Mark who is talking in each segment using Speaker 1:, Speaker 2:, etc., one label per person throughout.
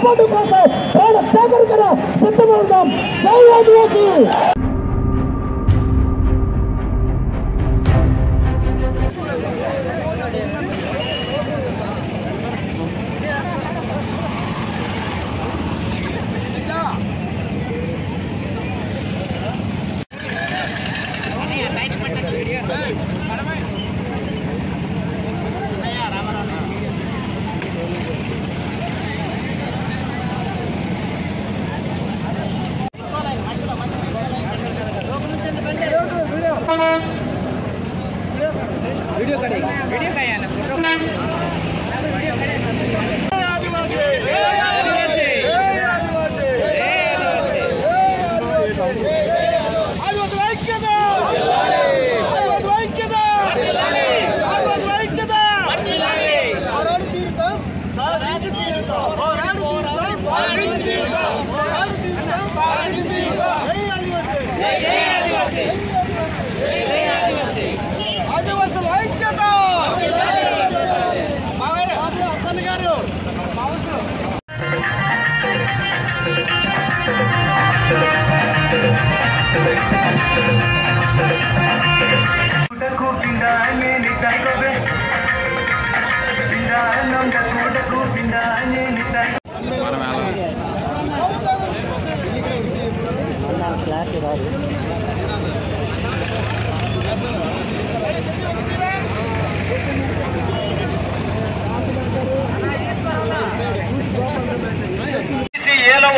Speaker 1: కాపాడు కోసం ప్రాణ త్యాగం సిద్ధమవుతాం. జై ఆదివాసీ.
Speaker 2: वीडियो करेगा वीडियो का है ना फोटो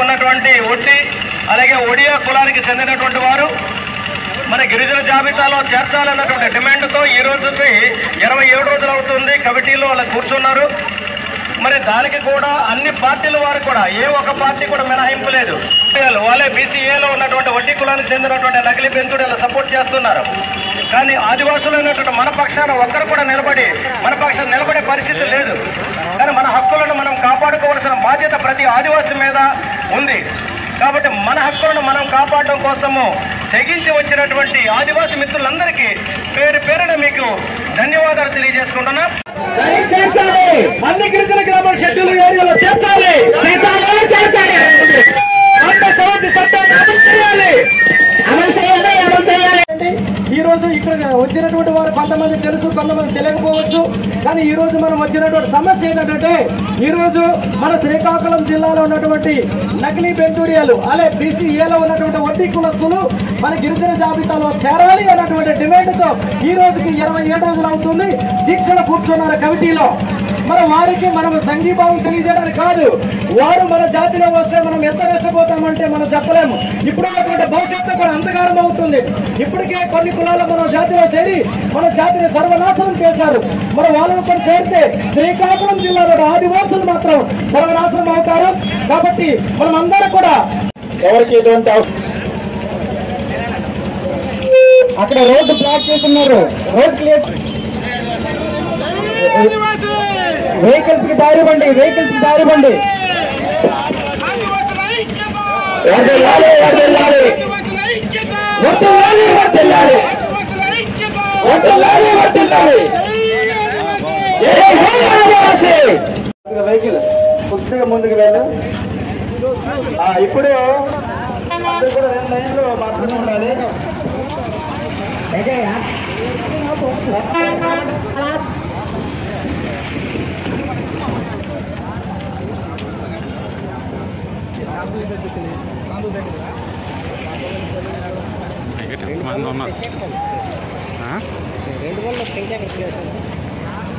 Speaker 3: ఉన్నటువంటి ఒడ్డి అలాగే ఒడియా కులానికి చెందినటువంటి వారు మన గిరిజన జాబితాలో చేర్చాలన్నటువంటి డిమాండ్తో ఈ రోజుకి 27 రోజులు అవుతుంది. కమిటీలో అలా కూర్చున్నారు. మరి దానికి కూడా అన్ని పార్టీల వారు కూడా ఏ ఒక్క పార్టీ కూడా మినహాయింపు లేదు. వాళ్ళే బీసీఏలో ఉన్నటువంటి వడ్డీ కులానికి చెందినటువంటి నకిలీ బెంతుడు సపోర్ట్ చేస్తున్నారు. కానీ ఆదివాసులైనటువంటి మన పక్షాన ఒక్కరు కూడా మన పక్షాన నిలబడే పరిస్థితి లేదు. కానీ మన హక్కులను మనం కాపాడుకోవాల్సిన బాధ్యత ప్రతి ఆదివాసి మీద ఉంది. కాబట్టి మన హక్కులను మనం కాపాడడం కోసము తెగించి వచ్చినటువంటి ఆదివాసి మిత్రులందరికీ పేరు పేరున మీకు ధన్యవాదాలు తెలియజేసుకుంటున్నా.
Speaker 1: అన్ని గిరిజన గ్రామ షెడ్యూల్ ఏరియాలో చేర్చాలి. ఈ రోజు ఇక్కడ వచ్చినటువంటి వారు కొంతమంది తెలుసు, కొంతమంది తెలియకపోవచ్చు. కానీ ఈ రోజు మనం వచ్చినటువంటి సమస్య ఏంటంటే ఈ రోజు మన శ్రీకాకుళం జిల్లాలో ఉన్నటువంటి నకిలీ బెంతూరియాలు అలాగే బీసీఏలో ఉన్నటువంటి వడ్డీ కులస్తులు మన గిరిజన జాబితాలో చేరాలి అన్నటువంటి డిమాండ్తో ఈ రోజుకి 27 రోజులు అవుతుంది. దీక్షలు కూర్చున్నారు కమిటీలో. మన వారికి మనం సంఘీభావం తెలియజేయడానికి కాదు, వారు మన జాతిలో వస్తే మనం ఎంత నష్టపోతామంటే మనం చెప్పలేము. ఇప్పుడు ఉన్నటువంటి భవిష్యత్తు కూడా అంధకారం అవుతుంది. ఇప్పటికే కొన్ని కులాలు మన జాతిలో చేరి మన జాతిని సర్వనాశనం చేశారు. మన వాళ్ళను కూడా చేరితే శ్రీకాకుళం జిల్లాలో ఆదివాసులు మాత్రం సర్వనాశనం అవుతారు. కాబట్టి మనం అందరూ కూడా ఎవరికి ఎటువంటి అక్కడ రోడ్డు బ్లాక్ చేస్తున్నారు. రోడ్ క్లియర్, వెహికల్స్ కి దారి ఇవ్వండి. వెహికల్ కొద్దిగా ముందుకు వెళ్ళు. ఇప్పుడు అందరూ కూడా 2 లైన్లు మాత్రమే ఉండాలి.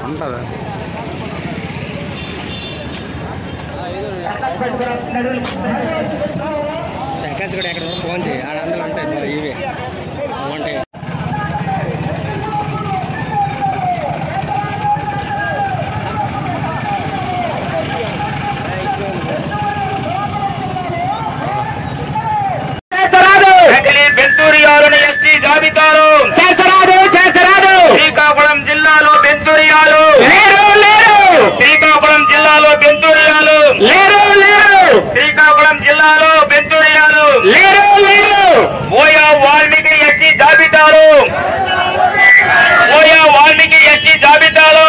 Speaker 4: ఉంటుందా
Speaker 2: ప్రకాశ్ కూడా ఎక్కడ ఫోన్ చేయి, ఆడందరూ ఉంటాయి ఇవే ఉంటాయి.
Speaker 3: శ్రీకాకుళం జిల్లాలో బెంతురియాలు శ్రీకాకుళం జిల్లాలో ఓయా వాల్మీకి ఎస్టీ జాబితాలు ఓయా వాల్మీకి ఎస్టీ జాబితాలు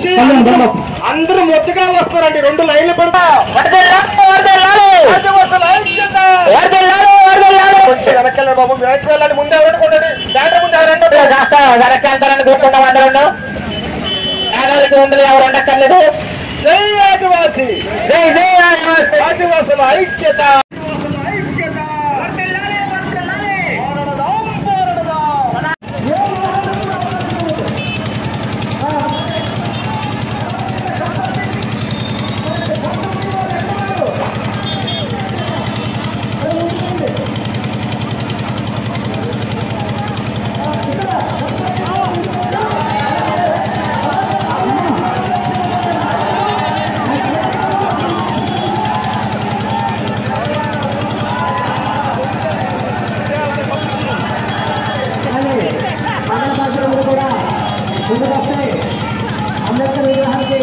Speaker 1: నుంచి అందరూ మొత్తగా వస్తారండి. 2 లైన్లు పెడతా వెనక్కి బాబు, వెనక్కి వెళ్ళాలి. ముందే ఓడుకోండి.
Speaker 4: వెనక్కి వెళ్తారని కూర్చున్నాం అందరూ. ఎవరు ఉండక్కర్లేదు.
Speaker 1: జై ఆదివాసి,
Speaker 4: జై జై ఆదివాసి,
Speaker 1: ఆదివాసుల ఐక్యత. అంబేద్కర్ విగ్రహానికి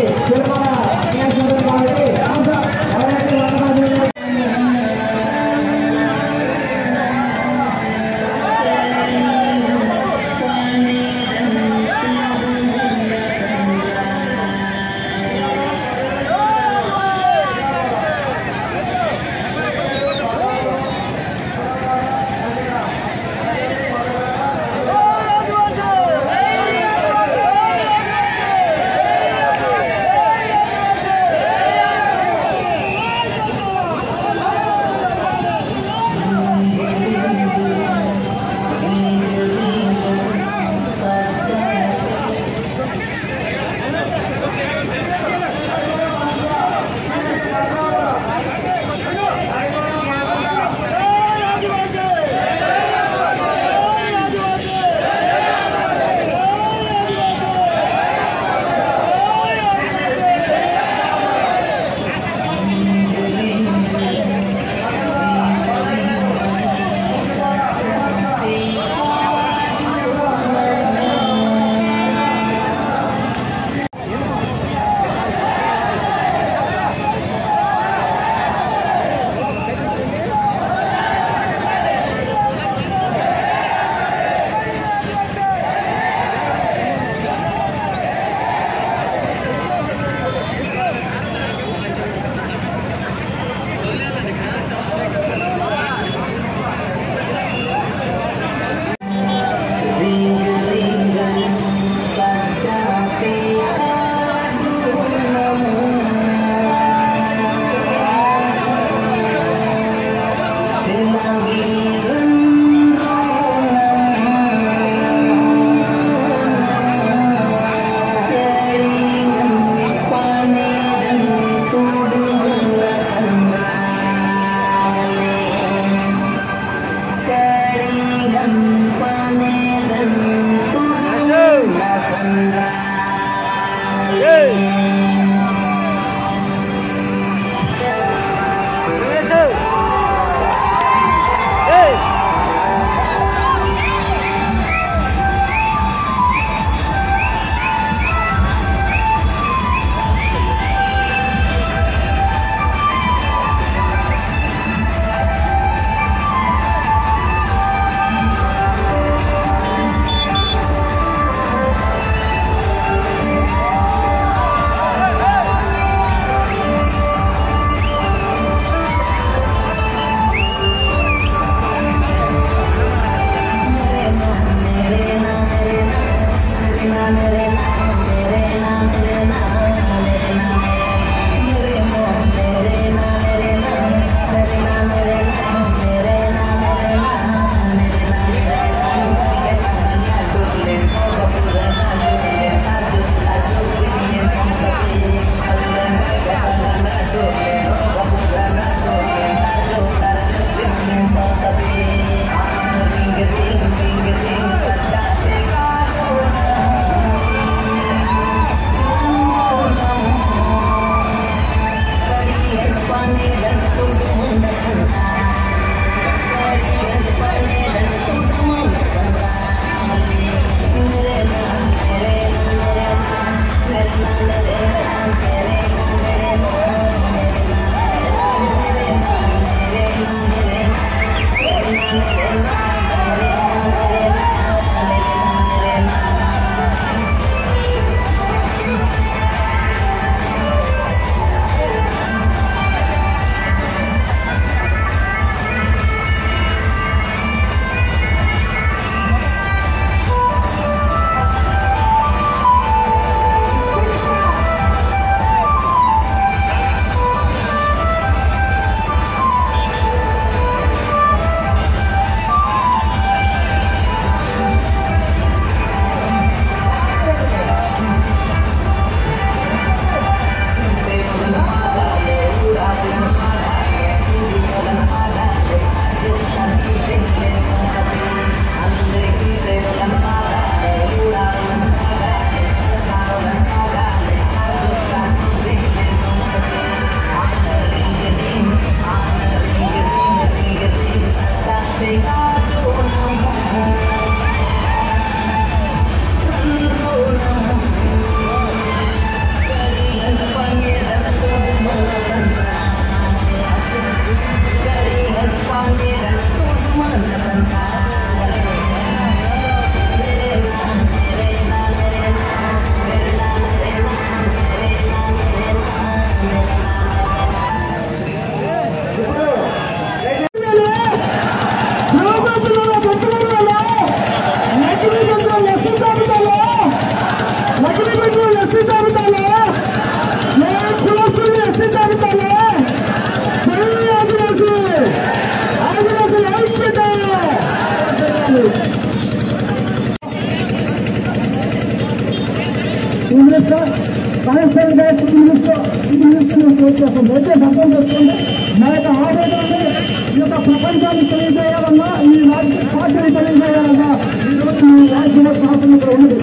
Speaker 1: ప్రభుత్వాన్ని తెలియజేయాలన్నా ఈ రాజ్య పార్టీని తెలియజేయాలన్నా ఈరోజు ఈ రాజ్యంలో శాసనం ఇక్కడ ఉన్నది.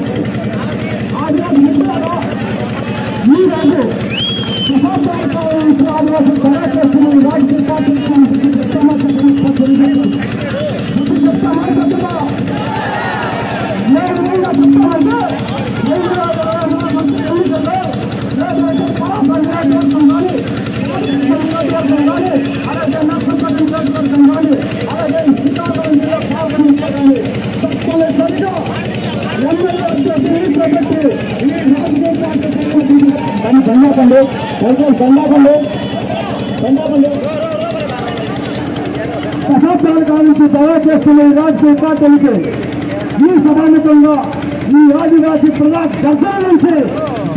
Speaker 1: ఆదివాసి మిత్రులారా, ఈ రోజు శతాబ్దాల కాలం నుంచి ఆదివాసులు తయారు చేస్తున్న ఈ రాజ్య పార్టీని చెప్తామని చెప్తున్నా. నేను చెప్తామంటే అలాగే అలాగే శ్రీకాకుళం జిల్లా పాల్గొనించాలని తప్పనిసరిగా పెట్టి ఈ రాజకీయ దాన్ని దండాకండి శతాబ్దాల కాలం నుంచి తయారు చేస్తున్న ఈ రాజకీయ పార్టీలకి ఈ సమానకంగా ఈ ఆదివాసీ ప్రజా గర్జన నుంచి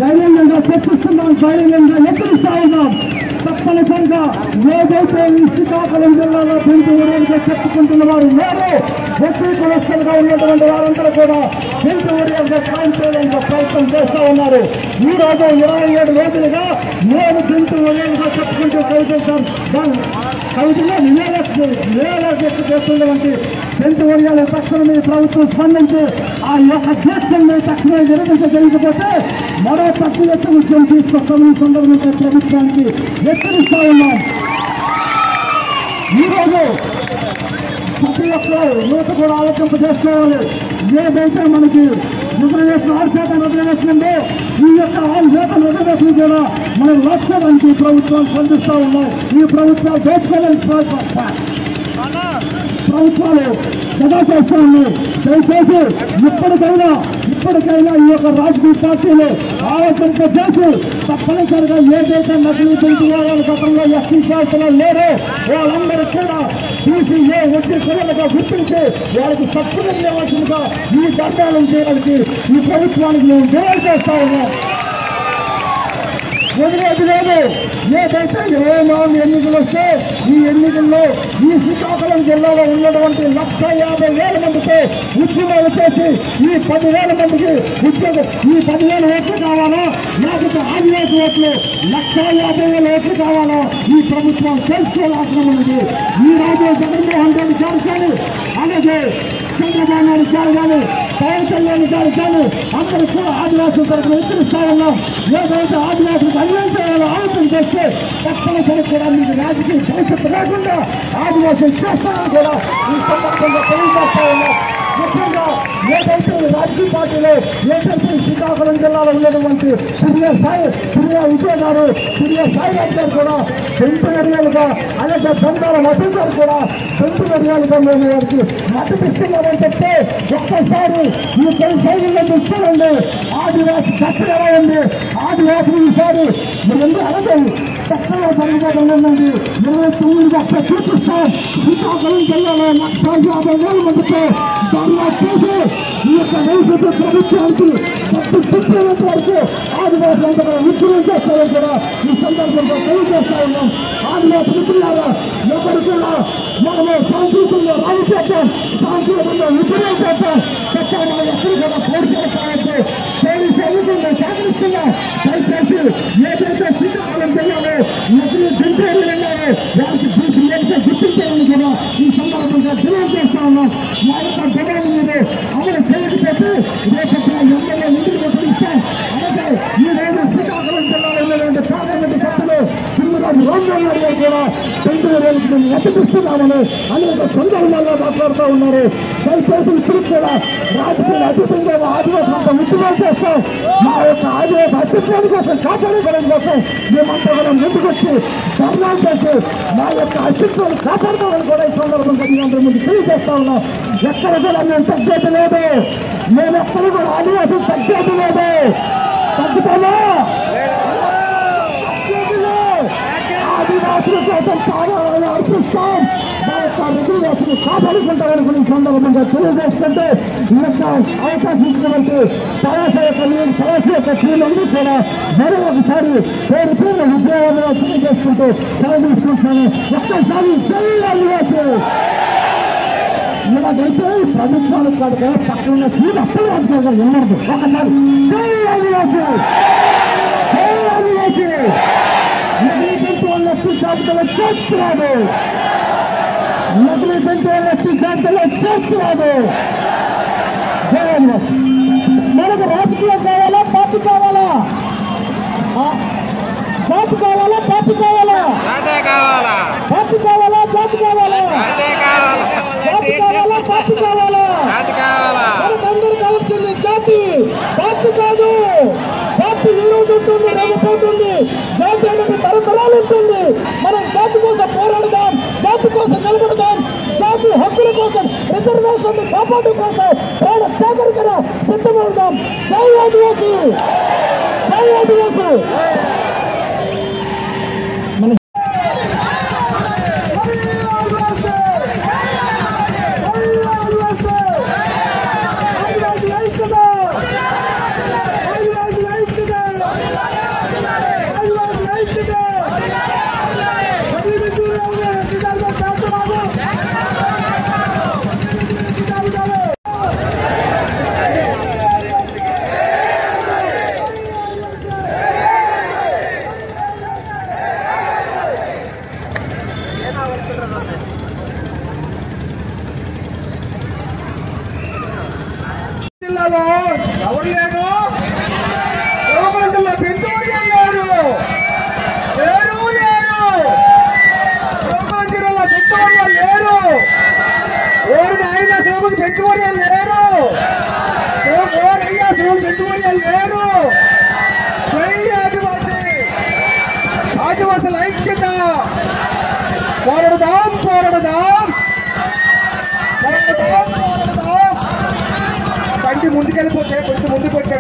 Speaker 1: ధైర్యంగా చర్చిస్తున్నాం, ధైర్యంగా ఎదురుస్తా ఉన్నాం. తప్పనిసరిగా ఏదైతే ఈ శ్రీకాకుళం జిల్లాలో పెంచు ఊరేలుగా చెప్పుకుంటున్న వారు లేరు, ఎస్సీ కులస్తులుగా ఉన్నటువంటి వారందరూ కూడా పెంచు ఊరేలుగా ఖాయం చేయడానికి ప్రయత్నం చేస్తూ ఉన్నారు. ఈ రోజు 27 రోజులుగా నేను పెంచు ఊరేలుగా చెప్పుకుంటూ కవితలో నివేదిక చేస్తున్నటువంటి పెంచు ఊరేల తక్షణమే ప్రభుత్వం స్పందించి ఆ యొక్క దేశాన్ని తక్షణమే జరిగించకపోతే మరో తక్కువ ఎత్తు విషయం తీసుకొస్తామని సందర్భంగా ప్రభుత్వానికి హెచ్చరిస్తా ఉన్నాం. ఈరోజు ప్రతి ఒక్క యువత కూడా ఆలోచింప చేసుకోవాలి. ఏదైతే మనకి రిజర్వేషన్ 6% రిజర్వేషన్ ఉందో ఈ యొక్క 6% రిజర్వేషన్ కూడా మన లక్ష్యానికి ప్రభుత్వాలు స్పందిస్తూ ఉన్నాయి. ఈ ప్రభుత్వాలు దోచుకోలేని ప్రభుత్వాలు సదా చేస్తూ ఉన్నాయి. దయచేసి ఇప్పటికైనా ఈ యొక్క రాజకీయ పార్టీలు ఆలోచన చేసి తప్పనిసరిగా ఏదైతే నకిలీ పెంచుకోవాలి గతంలో ఎస్సీ శాఖలో లేరో వాళ్ళందరూ కూడా తీసి ఏ వడ్డీ కులాలుగా గుర్తించి వాళ్ళకి సబ్సిడీ ఇవ్వాల్సిందిగా ఈ దండాలను చేయడానికి ఈ ప్రభుత్వానికి మేము డిమాండ్ చేస్తా ఉన్నాం. వదిలేదు లేదు. ఏదైతే 24 ఎన్నికలు వస్తే ఈ ఎన్నికల్లో ఈ శ్రీకాకుళం జిల్లాలో ఉన్నటువంటి 150,000 మందికి ఉద్యమాలు చేసి ఈ 10,000 మందికి ఈ 10,000 ఓట్లు కావాలా, లేకపోతే ఆదివాసీ ఓట్లు 150,000 ఓట్లు కావాలా ఈ ప్రభుత్వం తెలుసుకోవాల్సిన ఉన్నది. ఈ రోజు జగన్మోహన్ రెడ్డి గారు కానీ అలాగే చంద్రబాబు నాయుడు గారు కానీ పవన్ కళ్యాణ్ గారు కానీ అందరూ కూడా ఆదివాసుల తరఫున హెచ్చరిస్తా ఉన్నాం. ఏదైతే ఆదివాసులకు అన్యాయం చేయాలో ఆలోచన చేస్తే తప్పనిసరి కూడా మీకు రాజకీయ భవిష్యత్తు లేకుండా ఆదివాసులు చేస్తారని కూడా ఈ సందర్భంగా తెలియజేస్తా ఉన్నాం. ముఖ్యంగా ఏదైతే రాజకీయ పార్టీలో ఏదైతే శ్రీకాకుళం జిల్లాలో ఉన్నటువంటి పురియా విజయ్ గారు, పురియా సాయి గారు కూడా పెంపు ఏరియాలుగా అలాగే బంగాల నటులు గారు కూడా పెంపు ఏరియాలుగా మేము వారికి మద్దతు ఇస్తున్నామని చెప్తే ఒక్కసారి ఈ 10 సైన్యంలో చూడండి ఆదివాసి దక్షిణ ఎలా ఉంది. ఆదివాసులు ఈసారి మీరు ఎందుకు అనగండి దక్షిణ జరిగిపోవడం ఉందండి. 29 లక్షలు చూపిస్తాం. శ్రీకాకుళం జిల్లాలో 150,000 మందితో ధర్నా చేసి ఈ యొక్క భవిష్యత్తు ప్రభుత్వానికి చెప్పేంత వరకు ఆదివాసులంతా కూడా ఉద్యమం చేస్తారని కూడా ఈ సందర్భంగా తెలియజేస్తా ఉన్నాం. ఆదివాసి మిత్రులారా, ఎప్పటికైనా మనము శాంతియుతంగా రాజు చేద్దాం, శాంతియుతంగా ఉద్యమం చేద్దాం. మనం ఎక్కడ కూడా పోటీ చేస్తామంటే పోలీసు ఎన్నికల్లో సేకరిస్తున్నాం. దయచేసి ఏదైతే శ్రీకాకుళం జిల్లాలో నదులు దింపేరు వెళ్ళారో వారికి గుర్తించాలని కూడా ఈ సందర్భంగా డిమాండ్ చేస్తా ఉన్నాం. మా యొక్క డిమాండ్ మీద అమలు చేయకపోతే రేపటి ఎమ్మెల్యే నిధులు గుర్తిస్తాం. అలాగే ఈ రోజు శ్రీకాకుళం జిల్లాలో ఉన్నటువంటి పార్లమెంటు సభ్యులు తిరుగురాజు రామనాథ్ గారు కూడా 2,000 మేము అతిపిస్తున్నామని అనేక సందర్భాల్లో మాట్లాడుతూ ఉన్నారు. దయచేసి ఇప్పుడు కూడా రాజకీయ అతీతంగా ఆదివాసులంతా ఉద్యమాలు చేస్తాం. మా యొక్క ఆదివాసి అస్తిత్వాల కోసం కాపాడుకోవడం కోసం మేమంతా కూడా ముందుకొచ్చి ధర్నాలు చేసి మా యొక్క అస్తిత్వాన్ని కాపాడుకోవాలని కూడా ఈ సందర్భంగా మీ అందరి ముందు తెలియజేస్తా ఉన్నాం. ఎక్కడ కూడా మేము తగ్గేది లేదు. మేము ఎక్కడ కూడా ఆదివాసి తగ్గేది లేదు. తగ్గుతామా? ఆదివాసుల కోసం ప్రాణాలను అర్పిస్తాం. మా యొక్క రిజర్వేషన్ కాపాడుకుంటామని కూడా ఈ సందర్భంగా తెలియజేస్తుంటే ఈ యొక్క అవకాశం ఇచ్చినటువంటి సమాజ యొక్క శ్రీలందరూ కూడా మరో ఒకసారి పేరు పేరు విజయవాడలో తెలియజేసుకుంటూ సెలవు తీసుకుంటున్నాను. ఒక్కసారి ఆదివాసి ఇలాగైతే ప్రభుత్వాలకు కాదు కదా పక్కన ఉన్న సీట్ అప్పుడు రాజకీయాలు వినరు. ఒకసారి ఆదివాసి ఆదివాసి జాబితాలో చేస్తున్నాడు. నకిలీ పెంచుకోవాలి ఎస్టీ జాబితాలో చేర్చరాదు. మనకు రాజకీయం కావాలా, పార్టీ కావాలా? జాతి కావాలా, పార్టీ కావాలా? పార్టీ కావాలా, జాతి కావాలా? జాతి కావాలా, పార్టీ కావాలా? మనకు అందరు కావాల్సింది జాతి, పార్టీ కాదు. పార్టీ ఈ రోజు ఉంటుంది, రేపు పోతుంది. జాతి అనేది తరతరాలు ఉంటుంది. మనం జాతి కోసం పోరాడదాం, జాతి కోసం నిలబడదాం, జాతి హక్కుల కోసం, రిజర్వేషన్ కాపాడే కోసం ప్రాణ త్యాగరికన సిద్ధమవుదాం. జై ఆదివాసి, జై ఆదివాసి. జిల్లాలో ఎవరు లేరు, శివగంగలో పెంచుకోవడం లేరు, లేరు లేరు. శివగంగ జిల్లాలో పెంచుకోవడం లేరు, ఎవరు అయినా శివగంగ పెంచుకోవడం లేరు, ఎవరైనా శివగంగ పెంచుకోవడం లేరు. ఆదివాసి, ఆదివాసుల ఐక్యత, పోరాడదాం, పోరాడదాం, పోరాడదాం, పోరాడదాం. బండి ముందుకెళ్ళిపోతే కొంచెం ముందుకు వచ్చాడు.